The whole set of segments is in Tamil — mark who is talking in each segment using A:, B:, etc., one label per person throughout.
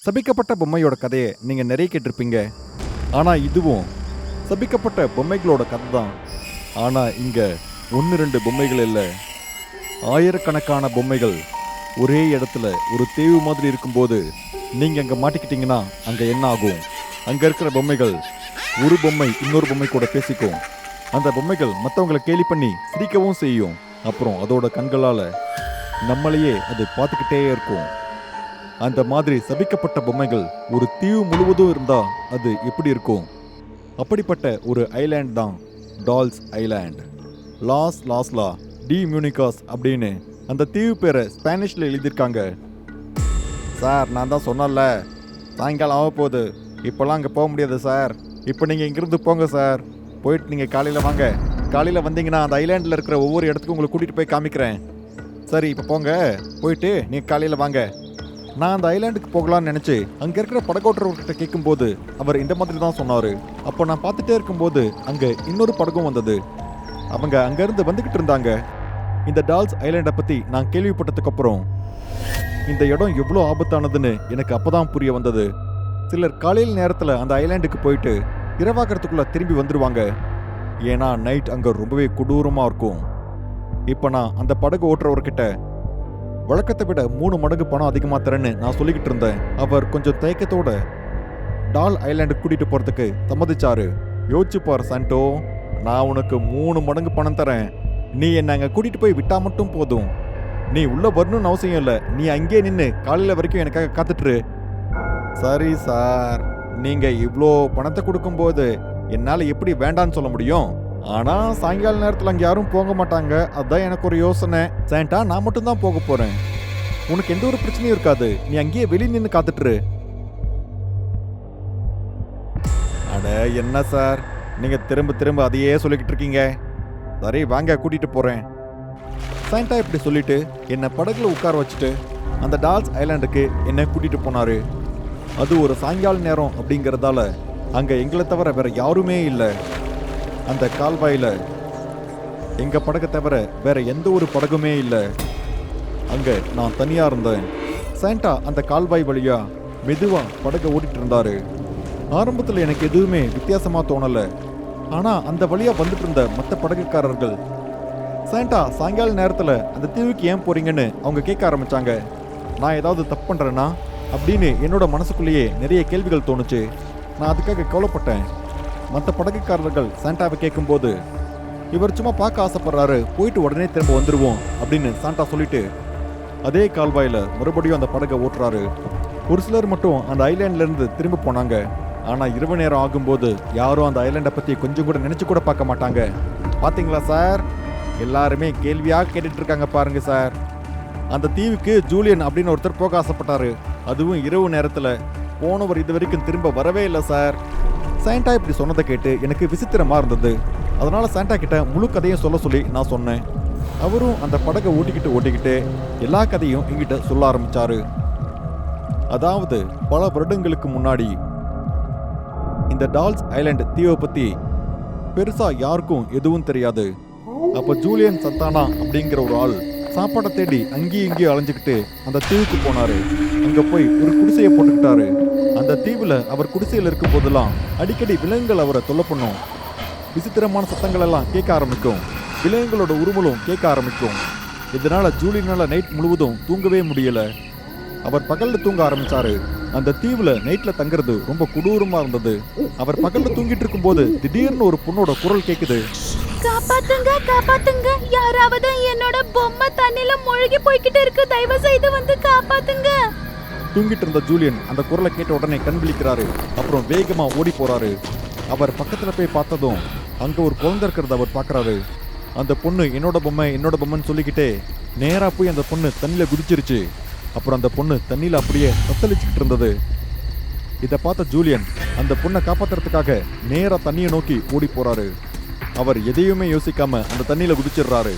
A: சபிக்கப்பட்ட பொம்மையோட கதையை நீங்கள் நிறைய கேட்டிருப்பீங்க. ஆனால் இதுவும் சபிக்கப்பட்ட பொம்மைகளோட கதை தான். ஆனால் இங்கே ஒன்று ரெண்டு பொம்மைகள் இல்லை, ஆயிரக்கணக்கான பொம்மைகள் ஒரே இடத்துல ஒரு தீவு மாதிரி இருக்கும்போது நீங்கள் அங்கே மாட்டிக்கிட்டீங்கன்னா அங்கே என்ன ஆகும்? அங்கே இருக்கிற பொம்மைகள் ஒரு பொம்மை இன்னொரு பொம்மை கூட பேசிக்கும். அந்த பொம்மைகள் மற்றவங்களை கேலி பண்ணி சிரிக்கவும் செய்யும். அப்புறம் அதோட கண்களால் நம்மளையே அது பார்த்துக்கிட்டே இருக்கும். அந்த மாதிரி சபிக்கப்பட்ட பொம்மைகள் ஒரு தீவு முழுவதும் இருந்தா அது எப்படி இருக்கும்? அப்படிப்பட்ட ஒரு ஐலாண்ட் தான் டால்ஸ் ஐலாண்ட். லாஸ் லாஸ்லா டி மியூனிகாஸ் அப்படின்னு அந்த தீவு பேரை ஸ்பானிஷில் எழுதியிருக்காங்க. சார், நான் தான் சொன்னல, சாயங்காலம் ஆக போகுது, இப்போல்லாம் அங்கே போக முடியாது சார். இப்போ நீங்கள் இங்கிருந்து போங்க சார். போயிட்டு நீங்கள் காலையில் வாங்க. காலையில் வந்தீங்கன்னா அந்த ஐலாண்டில் இருக்கிற ஒவ்வொரு இடத்துக்கும் உங்களை கூட்டிகிட்டு போய் காமிக்கிறேன். சரி, இப்போ போங்க. போயிட்டு நீங்கள் காலையில் வாங்க. நான் அந்த ஐலாண்டுக்கு போகலான்னு நினச்சி அங்கே இருக்கிற படகோட்டுறவர்கிட்ட கேட்கும்போது அவர் இந்த மாதிரி தான் சொன்னார். அப்போ நான் பார்த்துட்டே இருக்கும்போது அங்கே இன்னொரு படகும் வந்தது. அவங்க அங்கேருந்து வந்துக்கிட்டு இருந்தாங்க. இந்த டால்ஸ் ஐலாண்டை பற்றி நான் கேள்விப்பட்டதுக்கப்புறம் இந்த இடம் எவ்வளோ ஆபத்தானதுன்னு எனக்கு அப்போ தான் புரிய வந்தது. சிலர் காலையில் நேரத்தில் அந்த ஐலாண்டுக்கு போயிட்டு இரவாக்கிறதுக்குள்ளே திரும்பி வந்துடுவாங்க. ஏன்னா நைட் அங்கே ரொம்பவே கொடூரமாக இருக்கும். இப்போ நான் அந்த படகு ஓட்டுறவர்கிட்ட வழக்கத்தை விட 3 மடங்கு பணம் அதிகமாக தரேன்னு நான் சொல்லிக்கிட்டு இருந்தேன். அவர் கொஞ்சம் தயக்கத்தோட டால் ஐலாண்டுக்கு கூட்டிகிட்டு போகிறதுக்கு சம்மதிச்சாரு. யோசிச்சு பார் சாண்டோ, நான் உனக்கு 3 மடங்கு பணம் தரேன். நீ என்னை அங்கே கூட்டிகிட்டு போய் விட்டா மட்டும் போதும். நீ உள்ளே வரணும்னு அவசியம் இல்லை. நீ அங்கேயே நின்று காலையில் வரைக்கும் எனக்காக காத்துட்டுரு. சரி சார், நீங்கள் இவ்வளோ பணத்தை கொடுக்கும்போது என்னால் எப்படி வேண்டான்னு சொல்ல முடியும்? ஆனால் சாயங்கால நேரத்தில் அங்கே யாரும் போக மாட்டாங்க. அதுதான் எனக்கு ஒரு யோசனை. சாண்டா, நான் மட்டும்தான் போக போகிறேன். உனக்கு எந்த ஒரு பிரச்சனையும் இருக்காது. நீ அங்கேயே வெளியே நின்று காத்துட்டுரு. அட என்ன சார், நீங்கள் திரும்ப திரும்ப அதையே சொல்லிக்கிட்டு இருக்கீங்க. சரி வாங்க, கூட்டிகிட்டு போகிறேன். சாண்டா இப்படி சொல்லிட்டு என்னை படகுல உட்கார வச்சுட்டு அந்த டால்ஸ் ஐலாண்டுக்கு என்னை கூட்டிகிட்டு போனார். அது ஒரு சாயங்கால நேரம் அப்படிங்கிறதால அங்கே எங்களை தவிர வேற யாருமே இல்லை. அந்த கால்வாயில் எங்கள் படகை தவிர வேற எந்த ஒரு படகுமே இல்லை. அங்கே நான் தனியாக இருந்தேன். சாண்டா அந்த கால்வாய் வழியா மெதுவாக படகை ஓடிட்டு இருந்தாரு. ஆரம்பத்தில் எனக்கு எதுவுமே வித்தியாசமாக தோணலை. ஆனால் அந்த வழியாக வந்துட்டு இருந்த மற்ற படகுக்காரர்கள், சாண்டா சாயங்கால நேரத்தில் அந்த தீவுக்கு ஏன் போறீங்கன்னு அவங்க கேட்க ஆரம்பித்தாங்க. நான் ஏதாவது தப்பு பண்ணுறேன்னா அப்படின்னு என்னோட மனசுக்குள்ளேயே நிறைய கேள்விகள் தோணுச்சு. நான் அதுக்காக கவலைப்பட்டேன். மற்ற படகுக்காரர்கள் சாண்டாவை கேட்கும்போது, இவர் சும்மா பார்க்க ஆசைப்படுறாரு, போயிட்டு உடனே திரும்ப வந்துடுவோம் அப்படின்னு சாண்டா சொல்லிட்டு அதே கால்வாயில் மறுபடியும் அந்த படகை ஓட்டுறாரு. ஒரு சிலர் மட்டும் அந்த ஐலாண்ட்லேருந்து திரும்ப போனாங்க. ஆனால் இரவு நேரம் ஆகும்போது யாரும் அந்த ஐலாண்டை பற்றி கொஞ்சம் கூட நினச்சி கூட பார்க்க மாட்டாங்க. பார்த்தீங்களா சார், எல்லாருமே கேள்வியாக கேட்டுட்டு இருக்காங்க பாருங்க சார். அந்த தீவுக்கு ஜூலியன் அப்படின்னு ஒருத்தர் போக ஆசைப்பட்டாரு. அதுவும் இரவு நேரத்தில். போனவர் இது வரைக்கும் திரும்ப வரவே இல்லை சார். சாண்டா இப்படி சொன்னதை கேட்டு எனக்கு விசித்திரமாக இருந்தது. அதனால சாண்டா கிட்ட முழு கதையும் சொல்ல சொல்லி நான் சொன்னேன். அவரும் அந்த படகை ஓட்டிக்கிட்டு எல்லா கதையும் என்கிட்ட சொல்ல ஆரம்பிச்சாரு. அதாவது பல வருடங்களுக்கு முன்னாடி இந்த டால்ஸ் ஐலாண்ட் தீவை பற்றி பெருசா யாருக்கும் எதுவும் தெரியாது. அப்போ ஜூலியன் சந்தானா அப்படிங்கிற ஒரு ஆள் சாப்பாடை தேடி அங்கேயும் இங்கேயும் அலைஞ்சுக்கிட்டு அந்த தீவுக்கு போனாரு. அங்கே போய் ஒரு குடிசையை போட்டுக்கிட்டாரு. அந்த தீவில் அவர் குடிசையில் இருக்கும் போதெல்லாம் அடிக்கடி விலங்குகள் அவரை தொல்லை பண்ணும். விசித்திரமான சத்தங்கள் எல்லாம் கேட்க ஆரம்பிக்கும். விலங்குகளோட உருவலும் கேட்க ஆரம்பிக்கும். இதனால ஜூலியனால நைட் முழுவதும் தூங்கவே முடியல. அவர் பகல்ல தூங்க ஆரம்பிச்சாரு. அந்த தீவுல நைட்ல தங்குறது ரொம்ப கொடூரமா இருந்தது. அவர் பகல்ல தூங்கிட்டு இருக்கும் போது திடீர்னு ஒரு பொண்ணோட குரல் கேக்குது.
B: காப்பாத்துங்க, காப்பாத்துங்க, யாராவது என்னோட பொம்மை தண்ணில மூழ்கி போய்கிட்டு இருக்கு, தயவு செய்து வந்து காப்பாத்துங்க.
A: தூங்கிட்டு இருந்த ஜூலியன் அந்த குரலை கேட்ட உடனே கண் விழிக்கிறாரு. அப்புறம் வேகமா ஓடி போறாரு. அவர் பக்கத்துல போய் பார்த்ததும் அங்க ஒரு குழந்தை இருக்கிறத அவர் பார்க்கறாரு. அந்த பொண்ணு என்னோட பொம்மைன்னு சொல்லிக்கிட்டே நேரா போய் அந்த பொண்ணு தண்ணியில குதிச்சிருச்சு. அப்புறம் அந்த பொண்ணு தண்ணியில அப்படியே தத்தளிச்சுக்கிட்டு இருந்தது. இதை பார்த்த ஜூலியன் அந்த பொண்ணை காப்பாத்துறதுக்காக நேரா தண்ணியை நோக்கி ஓடி போறாரு. அவர் எதையுமே யோசிக்காம அந்த தண்ணியில குதிச்சிடுறாரு.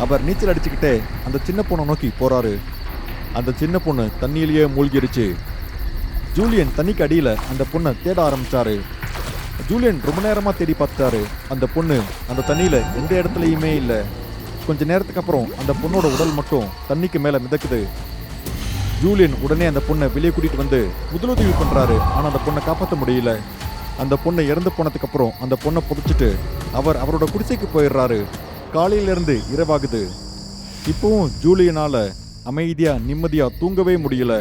A: அவர் நீச்சல் அடிச்சுக்கிட்டே அந்த சின்ன பொண்ணை நோக்கி போறாரு. அந்த சின்ன பொண்ணு தண்ணியிலேயே மூழ்கிருச்சு. ஜூலியன் தண்ணிக்கு அடியில அந்த பொண்ணை தேட ஆரம்பிச்சாரு. ஜூலியன் ரொம்ப நேரமா தேடி பார்த்தாரு. அந்த பொண்ணு அந்த தண்ணியில எந்த இடத்துலையுமே இல்லை. கொஞ்ச நேரத்துக்கு அப்புறம் அந்த பொண்ணோட உடல் மட்டும் தண்ணிக்கு மேல மிதக்குது. ஜூலியன் உடனே அந்த பொண்ணை வெளியே கூட்டிட்டு வந்து முதலுதவி பண்றாரு. ஆனா அந்த பொண்ணை காப்பாற்ற முடியல. அந்த பொண்ணை இறந்து போனதுக்கு அப்புறம் அந்த பொண்ணை புதைச்சிட்டு அவரோட குடிசைக்கு போயிடுறாரு. காலையில இருந்து இரவாகுது. இப்பவும் ஜூலியனால அமைதியா நிம்மதியா தூங்கவே முடியல.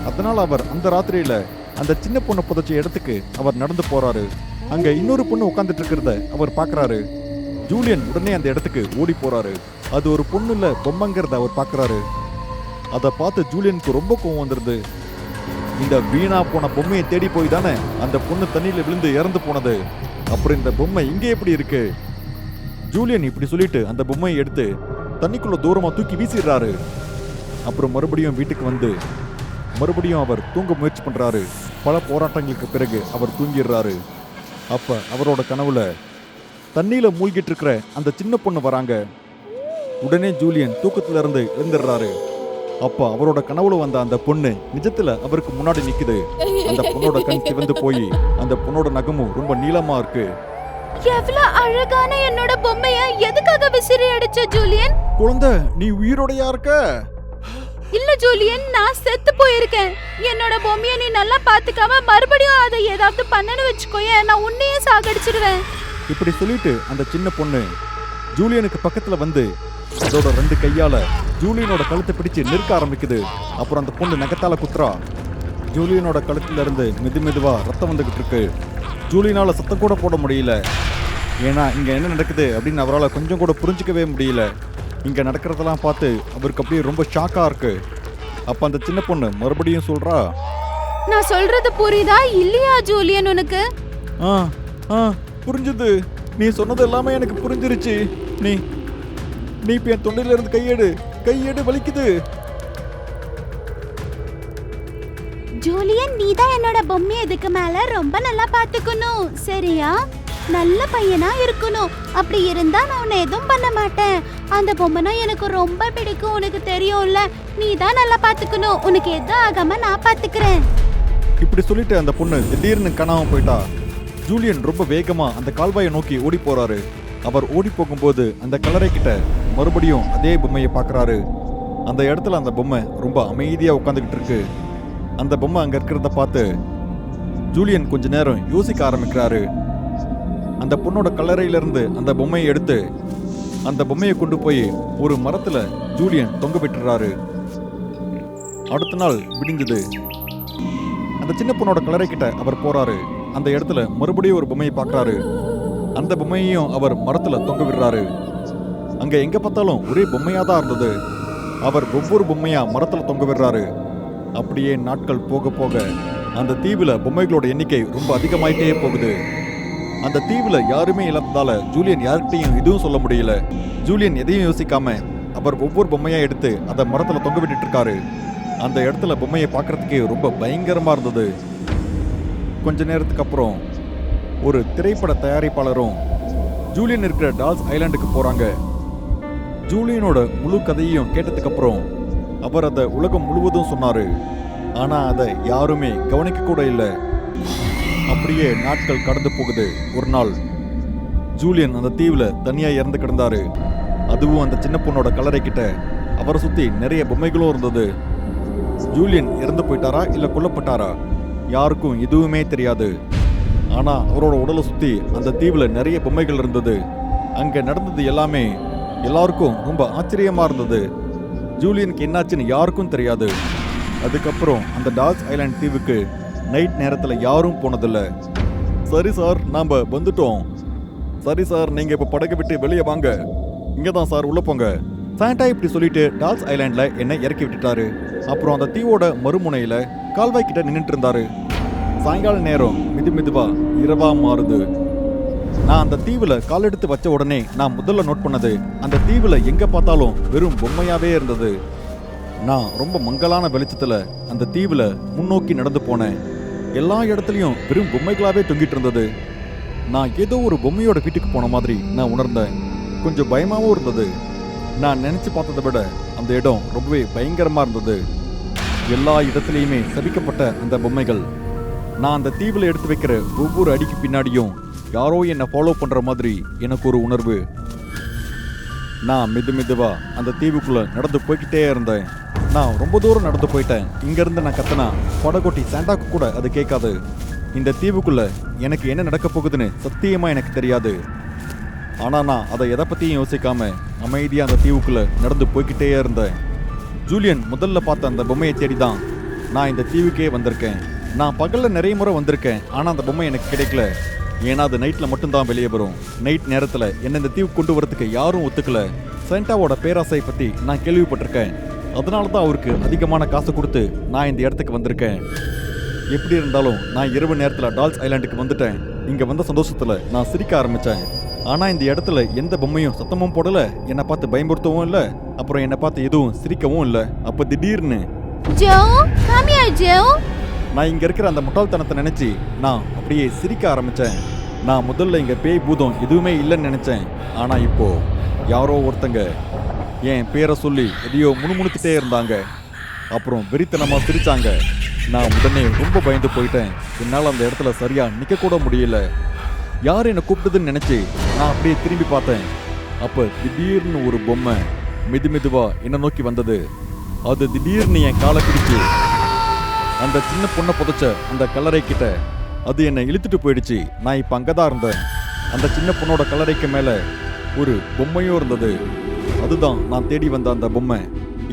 A: அதனால அவர் அந்த ராத்திரியில அந்த சின்ன பொண்ணை புதைச்ச இடத்துக்கு அவர் நடந்து போறாரு. அங்க இன்னொரு பொண்ணு உட்காந்துட்டு இருக்கிறத அவர் பாக்குறாரு. ஜூலியன் உடனே அந்த இடத்துக்கு ஓடி போறாரு. அது ஒரு பொண்ணு இல்ல, பொம்மைங்கிறத அவர் பாக்குறாரு. அதை பார்த்து ஜூலியனுக்கு ரொம்ப கோவம் வந்துருது. இந்த வீணா போன பொம்மையை தேடி போய் தானே அந்த பொண்ணு தண்ணியில விழுந்து இறந்து போனது. அப்புறம் இந்த பொம்மை இங்கே எப்படி இருக்கு? ஜூலியன் இப்படி சொல்லிட்டு அந்த பொம்மையை எடுத்து தண்ணிக்குள்ள தூரமா தூக்கி வீசிடுறாரு. அப்புறம் மறுபடியும் வீட்டுக்கு வந்து மறுபடியும் அவர் தூங்க முயற்சி பண்றாரு. பல போராட்டங்களுக்கு பிறகு அவர் தூங்கிடுறாரு. அப்ப அவரோட கனவுல தண்ணியில மூழ்கிட்டு இருக்கிற அந்த சின்ன பொண்ணு வராங்க. உடனே ஜூலியன் தூக்கத்துல இருந்து எழுந்துடுறாரு. அப்ப அவரோட கனவுல வந்த அந்த பொண்ணு நிஜத்துல அவருக்கு முன்னாடி நிக்குது. அந்த பொண்ணோட கண் சிவந்து போய் அந்த பொண்ணோட நகமும் ரொம்ப நீளமா இருக்கு.
B: எவ்வளவு அழகான என்னோட பொம்மைய எதுக்காக விசிறி அடிச்ச ஜூலியன்?
A: குழந்தை, நீ உயிரோடையா இருக்க?
B: இல்ல ஜூலியன், நான் செத்து போயிருக்கேன். என்னோட பொம்மைய நீ நல்லா பாத்துக்காம மறுபடியும் அதை ஏதாவது பண்ணனு வச்சுக்கோயே, நான் உன்னையே சாகடிச்சிடுவேன்.
A: இப்படி சொல்லிட்டு அந்த சின்ன பொண்ணு ஜூலியனுக்கு பக்கத்துல வந்து அதோட 2 கையால ஜூலியனோட கழுத்தை பிடிச்சு நெருக்க ஆரம்பிக்குது. அப்புறம் அந்த பொண்ணு நகத்தால குத்துறா. ஜூலியனோட கழுத்துல இருந்து மெதுவா ரத்தம் வந்துகிட்டு இருக்கு. ஜூலியனால சத்தம் கூட போட முடியல. ஏன்னா இங்க என்ன நடக்குது அப்படின்னு அவரால் கொஞ்சம் கூட புரிஞ்சிக்கவே முடியல. இங்க நடக்கிறதெல்லாம் பார்த்து அவருக்கு அப்படியே ரொம்ப ஷாக்கா இருக்கு. அப்ப அந்த சின்ன பொண்ணு மறுபடியும் சொல்றா,
B: நான் சொல்றது புரியுதா இல்லையா ஜூலியன் உனக்கு?
A: புரிஞ்சுது. நீ சொன்னது எல்லாமே எனக்கு புரிஞ்சிருச்சு. நீ இப்ப என் தொண்டையில இருந்து கையெடு வலிக்குது.
B: ஜூலியன், நீதான் என்னோட பொம்மையை இதுக்கு மேல ரொம்ப நல்லா பாத்துக்கணும், சரியா? நல்ல பையனா இருக்கணும். அப்படி இருந்தா நான் உன்னை எதுவும் பண்ண மாட்டேன். அந்த பொம்மைனா எனக்கு ரொம்ப பிடிக்கும், உனக்கு தெரியும்ல. நீதான் நல்லா பாத்துக்கணும். உனக்கு எதுவும் ஆகாம நான் பாத்துக்கிறேன்.
A: இப்படி சொல்லிட்டு அந்த பொண்ணு திடீர்னு காணாம போயிட்டா. ஜூலியன் ரொம்ப வேகமா அந்த கால்வாயை நோக்கி ஓடி போறாரு. அவர் ஓடி போகும்போது அந்த கல்லறை கிட்ட மறுபடியும் அதே பொம்மையை பார்க்கறாரு. அந்த இடத்துல அந்த பொம்மை ரொம்ப அமைதியா உட்காந்துக்கிட்டு இருக்கு. அந்த பொம்மை அங்க இருக்கிறத பார்த்து ஜூலியன் கொஞ்ச நேரம் யோசிக்க ஆரம்பிக்கிறாரு. அந்த பொண்ணோட கல்லறையிலிருந்து அந்த பொம்மையை எடுத்து அந்த பொம்மையை கொண்டு போய் ஒரு மரத்துல ஜூலியன் தொங்க விட்டுறாரு. அடுத்த நாள் விடிஞ்சது. அந்த சின்ன பொண்ணோட கல்லறை கிட்ட அவர் போறாரு. அந்த இடத்துல மறுபடியும் ஒரு பொம்மையை பார்க்கறாரு. அந்த பொம்மையையும் அவர் மரத்துல தொங்க விடுறாரு. அங்க எங்க பார்த்தாலும் ஒரே பொம்மையா தான் இருந்தது. அவர் ஒவ்வொரு பொம்மையா மரத்துல தொங்க விடுறாரு. அப்படியே நாட்கள் போக போக அந்த தீவுல பொம்மைகளோட எண்ணிக்கை ரொம்ப அதிகமாயிட்டே போகுது. அந்த தீவுல யாருமே இல்லாததால ஜூலியன் யார்கிட்டையும் எதுவும் சொல்ல முடியல. ஜூலியன் எதையும் யோசிக்காம அவர் ஒவ்வொரு பொம்மையா எடுத்து அதை மரத்துல தொங்க விட்டுட்டு இருக்காரு. அந்த இடத்துல பொம்மையை பார்க்கறதுக்கே ரொம்ப பயங்கரமா இருந்தது. கொஞ்ச நேரத்துக்கு அப்புறம் ஒரு திரைப்பட தயாரிப்பாளரும் ஜூலியன் இருக்கிற டால்ஸ் ஐலாண்டுக்கு போறாங்க. ஜூலியனோட முழு கதையையும் கேட்டதுக்கு அப்புறம் அவர் அதை உலகம் முழுவதும் சொன்னாரு. ஆனா அதை யாருமே கவனிக்க கூட இல்லை. அப்படியே நாட்கள் கடந்து போகுது. ஒரு நாள் ஜூலியன் அந்த தீவுல தனியா இறந்து கிடந்தாரு. அதுவும் அந்த சின்ன பொண்ணோட கல்லறை கிட்ட அவரை சுத்தி நிறைய பொம்மைகளும் இருந்தது. ஜூலியன் இறந்து போயிட்டாரா இல்ல கொல்லப்பட்டாரா யாருக்கும் எதுவுமே தெரியாது. ஆனா அவரோட உடலை சுத்தி அந்த தீவுல நிறைய பொம்மைகள் இருந்தது. அங்க நடந்தது எல்லாமே எல்லாருக்கும் ரொம்ப ஆச்சரியமா இருந்தது. ஜூலியனுக்கு என்னாச்சுன்னு யாருக்கும் தெரியாது. அதுக்கப்புறம் அந்த டால்ஸ் ஐலாண்ட் தீவுக்கு நைட் நேரத்துல யாரும் போனதில்ல. சரி சார், நாம வந்துட்டோம். சரி சார், நீங்க இப்ப படகு விட்டு வெளியே வாங்க. இங்கதான் சார், உள்ள போங்க. சாண்டா இப்படி சொல்லிட்டு டால்ஸ் ஐலாண்ட்ல என்னை இறக்கி விட்டுட்டாரு. அப்புறம் அந்த தீவோட மறுமுனையில கால்வாய் கிட்ட நின்றுட்டு இருந்தாரு. சாயங்கால நேரம் மெதுவா இரவா மாறுது. நான் அந்த தீவுல கால் எடுத்து வச்ச உடனே நான் முதல்ல நோட் பண்ணது அந்த தீவுல எங்க பார்த்தாலும் வெறும் பொம்மையாவே இருந்தது. நான் ரொம்ப மங்கலான வெளிச்சத்துல அந்த தீவுல முன்னோக்கி நடந்து போனேன். எல்லா இடத்துலயும் வெறும் பொம்மைகளாவே தொங்கிட்டு இருந்தது. நான் ஏதோ ஒரு பொம்மையோட வீட்டுக்கு போன மாதிரி நான் உணர்ந்தேன். கொஞ்சம் பயமாவும் இருந்தது. நான் நினைச்சு பார்த்ததை விட அந்த இடம் ரொம்பவே பயங்கரமா இருந்தது. எல்லா இடத்துலையுமே சபிக்கப்பட்ட அந்த பொம்மைகள். நான் அந்த தீவுல எடுத்து வைக்கிற ஒவ்வொரு அடிக்கு பின்னாடியும் யாரோ என்னை ஃபாலோ பண்ற மாதிரி எனக்கு ஒரு உணர்வு. நான் மெதுவா அந்த தீவுக்குள்ள நடந்து போய்கிட்டே இருந்தேன். நான் ரொம்ப தூரம் நடந்து போயிட்டேன். இங்கிருந்து நான் கத்துனா படகோட்டி சாண்டாக்கு கூட அது கேட்காது. இந்த தீவுக்குள்ள எனக்கு என்ன நடக்க போகுதுன்னு சத்தியமா எனக்கு தெரியாது. ஆனா நான் அதை எதை பத்தியும் யோசிக்காம அமைதியா அந்த தீவுக்குள்ள நடந்து போய்கிட்டே இருந்தேன். ஜூலியன் முதல்ல பார்த்த அந்த பொம்மையை தேடிதான் நான் இந்த தீவுக்கே வந்திருக்கேன். நான் பகல்ல நிறைய முறை வந்திருக்கேன், ஆனா அந்த பொம்மை எனக்கு கிடைக்கல. ஏன்னா அது நைட்ல மட்டும்தான் வெளியே வரும். நைட் நேரத்துல என்ன இந்த தீவுக்கு கொண்டு வரதுக்கு யாரும் ஒத்துக்கல. சாண்டாவோட பேராசை பத்தி நான் கேள்விப்பட்டிருக்கேன். அதனால தான் அவருக்கு அதிகமான காசு கொடுத்து நான் இந்த இடத்துக்கு வந்திருக்கேன். எப்படி இருந்தாலும் நான் இரவு நேரத்தில் டால்ஸ் ஐலாண்டுக்கு வந்துட்டேன். இங்கே வந்த சந்தோஷத்தில் நான் சிரிக்க ஆரம்பித்தேன். ஆனால் இந்த இடத்துல எந்த பொம்மையும் சத்தமும் போடலை, என்னை பார்த்து பயமுறுத்தவும் இல்லை, அப்புறம் என்னை பார்த்து எதுவும் சிரிக்கவும் இல்லை. அப்போ திடீர்னு
B: ஜோ, come here, ஜோ.
A: நான் இங்கே இருக்கிற அந்த முட்டாள்தனத்தை நினச்சி நான் அப்படியே சிரிக்க ஆரம்பித்தேன். நான் முதல்ல இங்கே பேய் பூதம் எதுவுமே இல்லைன்னு நினச்சேன். ஆனால் இப்போ யாரோ ஒருத்தங்க என் பேரை சொல்லி எதையோ முணுமுணுத்துட்டே இருந்தாங்க. அப்புறம் வெறித்தனமாக சிரிச்சாங்க. நான் உடனே ரொம்ப பயந்து போயிட்டேன். என்னால் அந்த இடத்துல சரியா நிற்க கூட முடியல. யார் என்னை கூப்பிட்டதுன்னு நினைச்சு நான் அப்படியே திரும்பி பார்த்தேன். அப்போ திடீர்னு ஒரு பொம்மை மெதுவா என்னை நோக்கி வந்தது. அது திடீர்னு என் காலை பிடிச்சு அந்த சின்ன பொண்ணை புதைச்ச அந்த கல்லறை கிட்ட அது என்னை இழுத்துட்டு போயிடுச்சு. நான் இப்போ அங்கே தான் இருந்தேன். அந்த சின்ன பொண்ணோட கல்லறைக்கு மேலே ஒரு பொம்மையும் இருந்தது. அதுதான் நான் தேடி வந்த அந்த பொம்மை.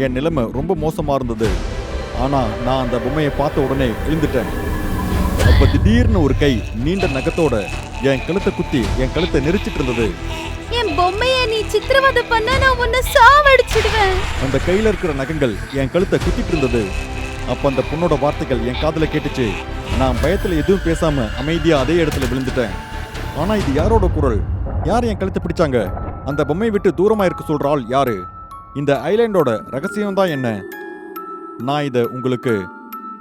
A: என் நிலைமை ரொம்ப மோசமாக இருந்தது. ஆனால் நான் அந்த பொம்மையை பார்த்த உடனே எழுந்துட்டேன். அப்போ திடீர்னு ஒரு கை நீண்ட நகத்தோட என் கழுத்தை குத்தி என் கழுத்தை நெரிச்சிட்டு இருந்தது.
B: என் பொம்மையை நீ சித்திரவதை பண்ண நான் உன்னை சாவடிச்சிடுவேன்.
A: அந்த கையில் இருக்கிற நகங்கள் என் கழுத்தை குத்திட்டு இருந்தது. அப்போ அந்த பொண்ணோட வார்த்தைகள் என் காதில் கேட்டுச்சு. நான் பயத்தில் எதுவும் பேசாமல் அமைதியாக அதே இடத்துல விழுந்துட்டேன். ஆனால் இது யாரோட குரல்? யார் என் கழுத்தை பிடிச்சாங்க? அந்த பொம்மையை விட்டு தூரமாக இருக்க சொல்கிற ஆள் யாரு? இந்த ஐலாண்டோட ரகசியம் தான் என்ன? நான் இதை உங்களுக்கு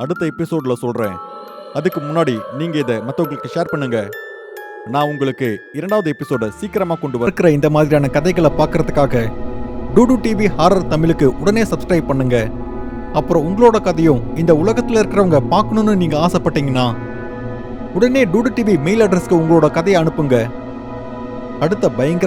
A: அடுத்த எபிசோடில் சொல்கிறேன். அதுக்கு முன்னாடி நீங்கள் இதை மற்றவங்களுக்கு ஷேர் பண்ணுங்க. நான் உங்களுக்கு 2வது எபிசோட சீக்கிரமாக கொண்டு வரக்கிற இந்த மாதிரியான கதைகளை பார்க்கறதுக்காக டூடு டிவி ஹாரர் தமிழுக்கு உடனே சப்ஸ்கிரைப் பண்ணுங்க. அப்புறம் உங்களோட கதையும் இந்த உலகத்தில் இருக்கிறவங்க பார்க்கணுன்னு நீங்கள் ஆசைப்பட்டீங்கன்னா உடனே டூடு டிவி மெயில் அட்ரஸ்க்கு உங்களோட கதையை அனுப்புங்க. அடுத்த பயங்கர